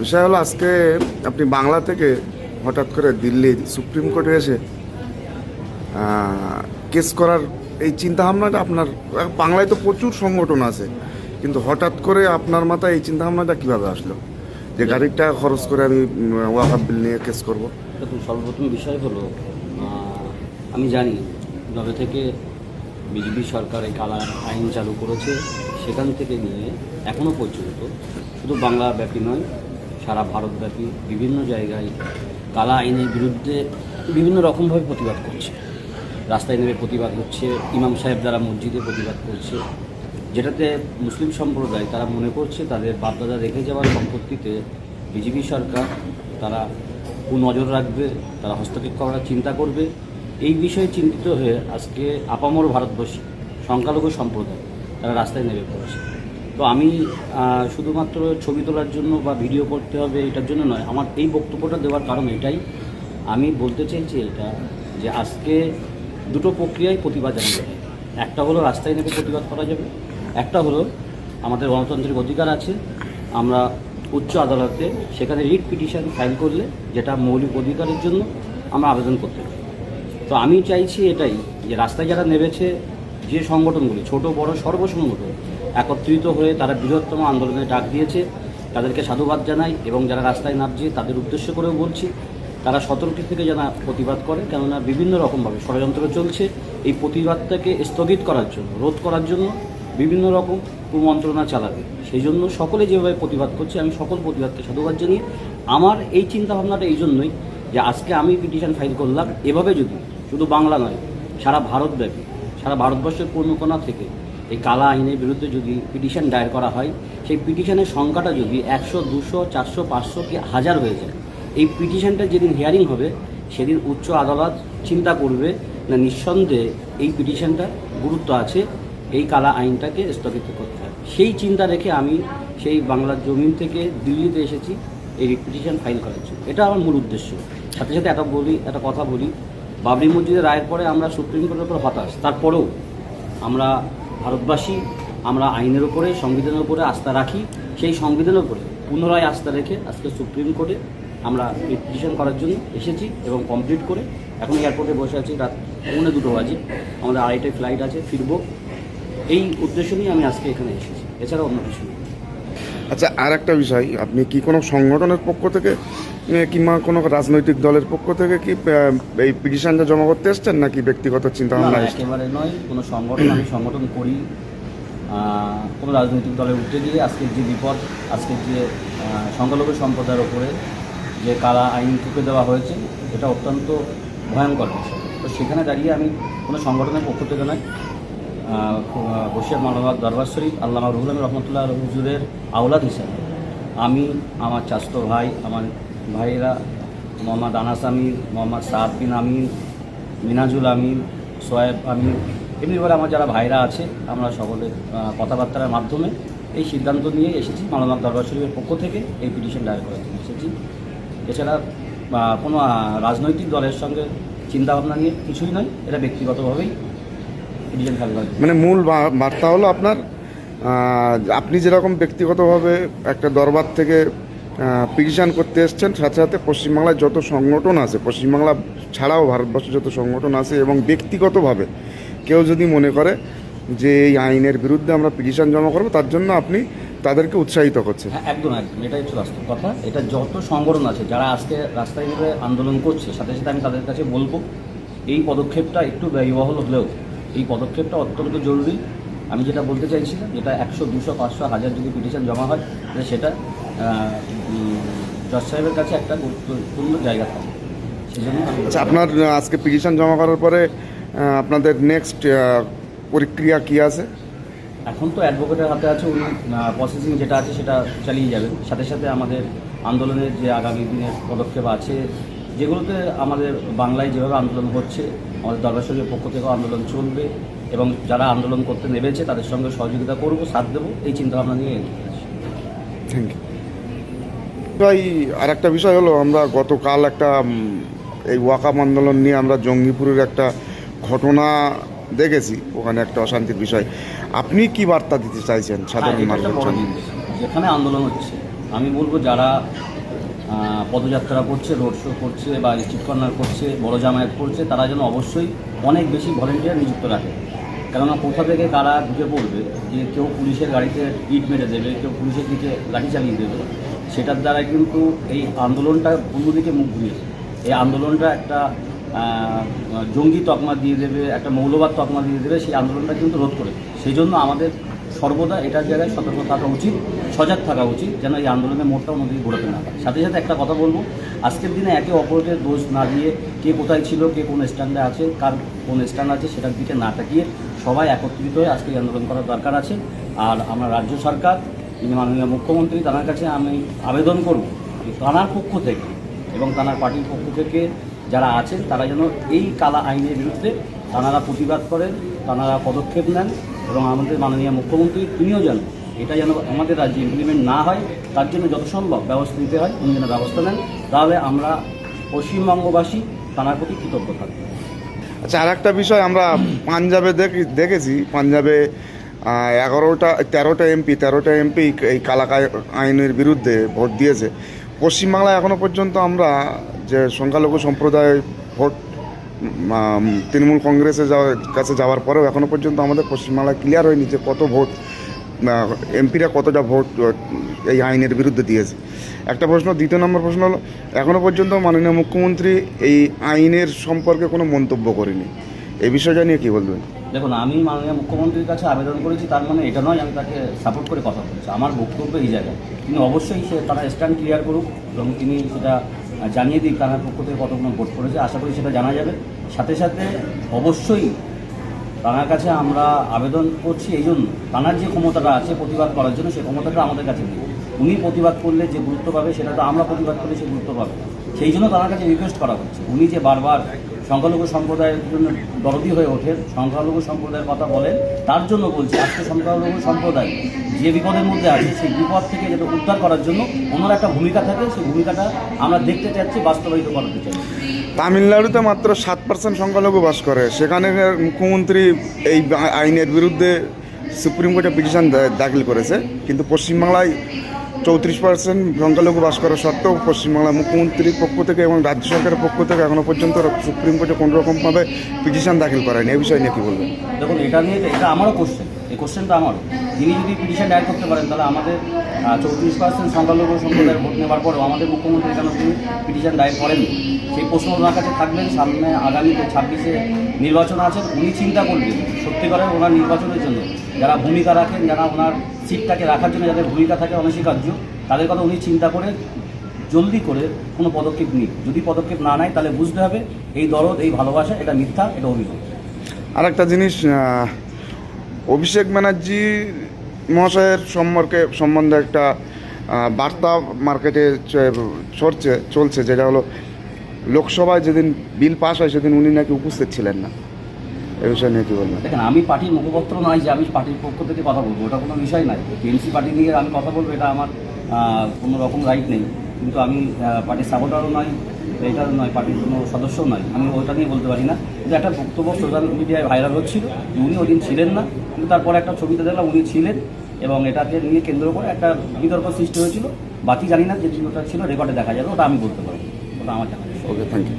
বিষয় হলো আজকে আপনি বাংলা থেকে হঠাৎ করে দিল্লি সুপ্রিম কোর্টে এসে কেস করার এই চিন্তাভাবনাটা আপনার, বাংলায় তো প্রচুর সংগঠন আছে, কিন্তু হঠাৎ করে আপনার মাথায় এই চিন্তাভাবনাটা কীভাবে আসলো যে গাড়িটা খরচ করে আমি ওয়াকফ বিল নিয়ে কেস করব? দেখুন, সর্বপ্রথম বিষয় হলো আমি জানি যবে থেকে বিজেপি সরকার এই কালা আইন চালু করেছে সেখান থেকে নিয়ে এখনও পর্যন্ত শুধু বাংলাব্যাপী নয়, সারা ভারতব্যাপী বিভিন্ন জায়গায় কালা আইনের বিরুদ্ধে বিভিন্ন রকমভাবে প্রতিবাদ করছে। রাস্তায় নেমে প্রতিবাদ হচ্ছে, ইমাম সাহেব দ্বারা মসজিদে প্রতিবাদ করছে, যেটাতে মুসলিম সম্প্রদায় তারা মনে করছে তাদের বাপদাদা রেখে যাওয়ার সম্পত্তিতে বিজেপি সরকার তারা নজর রাখবে, তারা হস্তক্ষেপ করার চিন্তা করবে। এই বিষয়ে চিন্তিত হয়ে আজকে আপামর ভারতবর্ষে সংখ্যালঘু সম্প্রদায় তারা রাস্তায় নেমে পড়েছে। তো আমি শুধুমাত্র ছবি তোলার জন্য বা ভিডিও করতে হবে এটার জন্য নয়, আমার এই বক্তব্যটা দেওয়ার কারণ এটাই, আমি বলতে চাইছি এটা যে আজকে দুটো প্রক্রিয়ায় প্রতিবাদ জানানো যায়। একটা হলো রাস্তায় নেমে প্রতিবাদ করা যাবে, একটা হলো আমাদের গণতান্ত্রিক অধিকার আছে, আমরা উচ্চ আদালতে সেখানে রিট পিটিশন ফাইল করলে যেটা মৌলিক অধিকারের জন্য আমরা আবেদন করতে পারি। তো আমি চাইছি এটাই যে রাস্তায় যারা নেমেছে, যে সংগঠনগুলি ছোট বড় সর্বসংগঠন একত্রিত হয়ে তারা বৃহত্তম আন্দোলনের ডাক দিয়েছে, তাদেরকে সাধুবাদ জানাই। এবং যারা রাস্তায় নামছে তাদের উদ্দেশ্য করেও বলছি তারা সতর্ক থেকে যেন প্রতিবাদ করে, কেননা বিভিন্ন রকমভাবে ষড়যন্ত্র চলছে এই প্রতিবাদটাকে স্থগিত করার জন্য, রোধ করার জন্য বিভিন্ন রকম কুমন্ত্রণা চালাবে। সেই জন্য সকলে যেভাবে প্রতিবাদ করছে আমি সকল প্রতিবাদকে সাধুবাদ জানিয়ে আমার এই চিন্তাভাবনাটা এই জন্যই যে আজকে আমি পিটিশন ফাইল করলাম, এভাবে যদি শুধু বাংলা নয় সারা ভারতব্যাপী সারা ভারতবর্ষের কোনো কোণা থেকে এই কালা আইনের বিরুদ্ধে যদি পিটিশন দায়ের করা হয়, সেই পিটিশনের সংখ্যাটা যদি 100, 200, 400, 500 কি 1000 হয়ে যায়, এই পিটিশনটা যেদিন হিয়ারিং হবে সেদিন উচ্চ আদালত চিন্তা করবে না নিঃসন্দেহে এই পিটিশনটা গুরুত্ব আছে, এই কালা আইনটাকে স্থগিত করতে হয়। সেই চিন্তা রেখে আমি সেই বাংলার জমিন থেকে দিল্লিতে এসেছি এই পিটিশন ফাইল করার জন্য। এটা আমার মূল উদ্দেশ্য। সাথে সাথে একটা কথা বলি, বাবরি মসজিদের রায়ের পরে আমরা সুপ্রিম কোর্টের উপর হতাশ, তারপরেও আমরা ভারতবাসী, আমরা আইনের উপরে সংবিধানের উপরে আস্থা রাখি। সেই সংবিধানের উপরে পুনরায় আস্থা রেখে আজকে সুপ্রিম কোর্টে আমরা পিটিশন করার জন্য এসেছি এবং কমপ্লিট করে এখন এয়ারপোর্টে বসে আছি। রাত 2:45 বাজে, আমাদের 2:30টায় ফ্লাইট আছে, ফিরবো। এই উদ্দেশ্য নিয়ে আমি আজকে এখানে এসেছি, এছাড়া অন্য কিছু নেই। আচ্ছা, আর একটা বিষয়, আপনি কি কোনো সংগঠনের পক্ষ থেকে কিংবা কোনো রাজনৈতিক দলের পক্ষ থেকে কি এই পিটিশনটা জমা করতে এসছেন নাকি ব্যক্তিগত চিন্তাভাবনা? একেবারে নয়, কোনো সংগঠন আমি সংগঠন করি কোনো রাজনৈতিক দলের উঠতে গিয়ে আজকের যে বিপদ, আজকের যে সংখ্যালঘু সম্প্রদায়ের ওপরে যে কালা আইন টুকে দেওয়া হয়েছে এটা অত্যন্ত ভয়ঙ্কর বিষয়। তো সেখানে দাঁড়িয়ে আমি কোনো সংগঠনের পক্ষ থেকে নয়, বসিরহাট মাওলানা দরবার শরীফ আল্লামা রুহুল আমিন রহমতুল্লাহ হুজুরের আওলাদ হিসাবে আমি, আমার চাচতো ভাই, আমার ভাইয়েরা মোহাম্মদ আনাস আমিন, মোহাম্মদ সাদ বিন আমিন, মিনাজুল আমিন, সোয়েব আমিন, এমনিভাবে আমার যারা ভাইরা আছে আমরা সকলের কথাবার্তার মাধ্যমে এই সিদ্ধান্ত নিয়ে এসেছি। মাওলানা দরবার শরীফের পক্ষ থেকে এই পিটিশন দায়ের করার জন্য এসেছি। এছাড়া কোনো রাজনৈতিক দলের সঙ্গে চিন্তাভাবনা নিয়ে কিছুই নয়, এটা ব্যক্তিগতভাবেই পিটিশন ফাইল করা। মানে মূল বার্তা হলো আপনার, আপনি যেরকম ব্যক্তিগতভাবে একটা দরবার থেকে পিটিশন করতে এসছেন, সাথে সাথে পশ্চিমবাংলায় যত সংগঠন আছে, পশ্চিমবাংলা ছাড়াও ভারতবর্ষে যত সংগঠন আছে, এবং ব্যক্তিগতভাবে কেউ যদি মনে করে যে এই আইনের বিরুদ্ধে আমরা পিটিশন জমা করবো, তার জন্য আপনি তাদেরকে উৎসাহিত করছেন। হ্যাঁ, একদম একদম, এটাই হচ্ছে বাস্তব কথা। এটা যত সংগঠন আছে যারা আজকে রাস্তায় নেমে আন্দোলন করছে, সাথে সাথে আমি তাদের কাছে বলবো এই পদক্ষেপটা একটু ব্যয়বহুল হলেও এই পদক্ষেপটা অত্যন্ত জরুরি। আমি যেটা বলতে চাইছিলাম, যেটা 100, 200, 500, 1000 যদি পিটিশন জমা হয় তাহলে সেটা জজ সাহেবের কাছে একটা গুরুত্বপূর্ণ জায়গা থাকে। সেই জন্য আচ্ছা, আপনার আজকে পিটিশন জমা করার পরে আপনাদের নেক্সট প্রক্রিয়া কী আছে? এখন তো অ্যাডভোকেটের হাতে আছে, উনি প্রসেসিং যেটা আছে সেটা চালিয়ে যাবেন। সাথে সাথে আমাদের আন্দোলনের যে আগামী দিনের পদক্ষেপ আছে, যেগুলোতে আমাদের বাংলায় যেভাবে আন্দোলন হচ্ছে, আমাদের দরবার শরীফের পক্ষ থেকেও আন্দোলন চলবে এবং যারা আন্দোলন করতে নেমেছে তাদের সঙ্গে সহযোগিতা করব, সাথ দেবো, এই চিন্তাভাবনা নিয়ে এগিয়ে যাচ্ছি। থ্যাংক ইউ ভাই। আর একটা বিষয় হলো, আমরা গতকাল একটা এই ওয়াকফ আন্দোলন নিয়ে আমরা জঙ্গিপুরের একটা ঘটনা দেখেছি, ওখানে একটা অশান্তির বিষয়। আপনি কি বার্তা দিতে চাইছেন সাধারণ মানুষের জন্য? যেখানে আন্দোলন হচ্ছে আমি বলবো যারা পদযাত্রা করছে, রোড শো করছে বা স্ট্রিট কর্নার করছে, বড় জামায়াত করছে, তারা যেন অবশ্যই অনেক বেশি ভলেন্টিয়ার নিযুক্ত রাখে। কেননা কোথা থেকে কারা ঢুকে পড়বে, যে কেউ পুলিশের গাড়িতে ইট মেরে দেবে, কেউ পুলিশের দিকে লাঠি চালিয়ে দেবে, সেটার দ্বারা কিন্তু এই আন্দোলনটা অন্যদিকে মুখ ঘুরিয়েছে। এই আন্দোলনটা একটা জঙ্গি তকমা দিয়ে দেবে, একটা মৌলবাদ তকমা দিয়ে দেবে, সেই আন্দোলনটা কিন্তু রোধ করে। সেই জন্য আমাদের সর্বদা এটার জায়গায় সতর্ক থাকা উচিত, সজাগ থাকা উচিত, যেন এই আন্দোলনের মোড়টা অন্যদিকে ঘোরাতে না পারে। সাথে সাথে একটা কথা বলবো, আজকের দিনে একে অপরকে দোষ না দিয়ে কে কোথায় ছিল, কে কোন স্ট্যান্ডে আছে, কার কোন স্ট্যান্ড আছে, সেটার দিকে না তাকিয়ে সবাই একত্রিত হয়ে আজকে এই আন্দোলন করার দরকার আছে। আর আমরা রাজ্য সরকার, যিনি মাননীয় মুখ্যমন্ত্রী, তাঁর কাছে আমি আবেদন করব যে তাঁর পক্ষ থেকে এবং তাঁর পার্টির পক্ষ থেকে যারা আছেন, তারা যেন এই কালা আইনের বিরুদ্ধে তাঁরা প্রতিবাদ করেন, তাঁরা পদক্ষেপ নেন, এবং আমাদের মাননীয় মুখ্যমন্ত্রী তিনিও যেন এটা যেন আমাদের রাজ্যে ইমপ্লিমেন্ট না হয়, তার জন্য যত সম্ভব ব্যবস্থা নিতে হয়, উনি যেন ব্যবস্থা নেন। তাহলে আমরা পশ্চিমবঙ্গবাসী তাঁর প্রতি কৃতজ্ঞ থাকব। আচ্ছা, আর একটা বিষয় আমরা পাঞ্জাবে দেখেছি, পাঞ্জাবে 13টা এমপি এই কালা আইনের বিরুদ্ধে ভোট দিয়েছে। পশ্চিমবাংলায় এখনও পর্যন্ত আমরা যে সংখ্যালঘু সম্প্রদায় ভোট তৃণমূল কংগ্রেসে কাছে যাওয়ার পরেও এখনও পর্যন্ত আমাদের পশ্চিমবাংলায় ক্লিয়ার হয়নি যে কত ভোট এমপিরা কতটা ভোট এই আইনের বিরুদ্ধে দিয়েছে। একটা প্রশ্ন। দ্বিতীয় নম্বর প্রশ্ন হলো, এখনও পর্যন্ত মাননীয় মুখ্যমন্ত্রী এই আইনের সম্পর্কে কোনো মন্তব্য করেনি। এই বিষয়টা নিয়ে কী বলবেন? দেখুন, আমি মাননীয় মুখ্যমন্ত্রীর কাছে আবেদন করেছি, তার মানে এটা নয় আমি তাকে সাপোর্ট করে কথা বলেছি। আমার বক্তব্য এই জায়গায় তিনি অবশ্যই তারা স্ট্যান্ড ক্লিয়ার করুক এবং তিনি সেটা জানিয়ে দিক তার পক্ষ থেকে কতগুলো ভোট করেছে। আশা করি সেটা জানা যাবে। সাথে সাথে অবশ্যই তাঁর কাছে আমরা আবেদন করছি এই জন্য, তাঁর যে ক্ষমতাটা আছে প্রতিবাদ করার জন্য, সেই ক্ষমতাটা আমাদের কাছে নেই। উনি প্রতিবাদ করলে যে গুরুত্ব পাবে, সেটা তো আমরা প্রতিবাদ করলে সে গুরুত্ব পাবে। সেই জন্য তাঁর কাছে রিকোয়েস্ট করা হচ্ছে, উনি যে বারবার সংখ্যালঘু সম্প্রদায়ের জন্য দরদি হয়ে ওঠেন, সংখ্যালঘু সম্প্রদায়ের কথা বলেন, তার জন্য বলছি আজকে সংখ্যালঘু সম্প্রদায় যে বিপদের মধ্যে আছে, সেই বিপদ থেকে যাতে উদ্ধার করার জন্য ওনার একটা ভূমিকা থাকে, সেই ভূমিকাটা আমরা দেখতে চাচ্ছি, বাস্তবায়িত করাতে চাই। তামিলনাড়ুতে মাত্র 7% সংখ্যালঘু বাস করে, সেখানে মুখ্যমন্ত্রী এই আইনের বিরুদ্ধে সুপ্রিম কোর্টে পিটিশন দাখিল করেছে, কিন্তু পশ্চিমবাংলায় 34% সংখ্যালঘু বাস করা সত্ত্বেও পশ্চিমবাংলা মুখ্যমন্ত্রীর পক্ষ থেকে এবং রাজ্য সরকারের পক্ষ থেকে এখনও পর্যন্ত সুপ্রিম কোর্টে কোনোরকমভাবে পিটিশন দাখিল করেনি। এই বিষয় নিয়ে কী বলবেন? দেখুন, এটা নিয়ে এটা আমারও কোশ্চেন, এই কোশ্চেনটা আমারও। তিনি যদি পিটিশন দায়ের করতে পারেন, তাহলে আমাদের 34% সংখ্যালঘু সম্প্রদায়ের ভোট নেওয়ার পরেও আমাদের মুখ্যমন্ত্রী কেন তিনি পিটিশন দায়ের করেননি, সেই প্রশ্ন ওনার কাছে থাকবেন। সামনে আগামীতে 26-এ নির্বাচন আছে, উনি চিন্তা করবেন সত্যিকারের ওনার নির্বাচনের জন্য যারা ভূমিকা রাখেন, যারা ওনার সিটটাকে রাখার জন্য যাদের ভূমিকা থাকে অনস্বীকার্য, তাদের কথা উনি চিন্তা করে জলদি করে কোনো পদক্ষেপ নিক। যদি পদক্ষেপ না নেয়, তাহলে বুঝতে হবে এই দরদ, এই ভালোবাসা এটা মিথ্যা, এটা অভিযোগ। আর একটা জিনিস, অভিষেক ব্যানার্জি মহাশয়ের সম্বন্ধে একটা বার্তা মার্কেটে চলছে, যেটা হলো লোকসভায় যেদিন বিল পাস হয় সেদিন উনি নাকি উপস্থিত ছিলেন না। এই বিষয় নিয়ে কী বলবেন? দেখেন, আমি পার্টির মুখপত্র নয় যে আমি পার্টির পক্ষ থেকে কথা বলবো, ওটা কোনো বিষয় নাই। টিএমসি পার্টি নিয়ে আমি কথা বলবো, এটা আমার কোনো রকম রাইট নেই। কিন্তু আমি পার্টির সাপোর্টারও নয়, এটাও নয়, পার্টির কোনো সদস্যও নয়, আমি ওইটা নিয়ে বলতে পারি না। কিন্তু একটা বক্তব্য সোশ্যাল মিডিয়ায় ভাইরাল হচ্ছিল, উনি ওই দিন ছিলেন না, কিন্তু তারপরে একটা ছবিতে দেখলাম উনি ছিলেন, এবং এটাকে নিয়ে কেন্দ্র করে একটা বিতর্ক সৃষ্টি হয়েছিল। বাকি জানি না, যে জিনিসটা ছিল রেকর্ডে দেখা যাবে, ওটা আমি বলতে পারবো, ওটা আমার জানা। ওকে, থ্যাংক ইউ।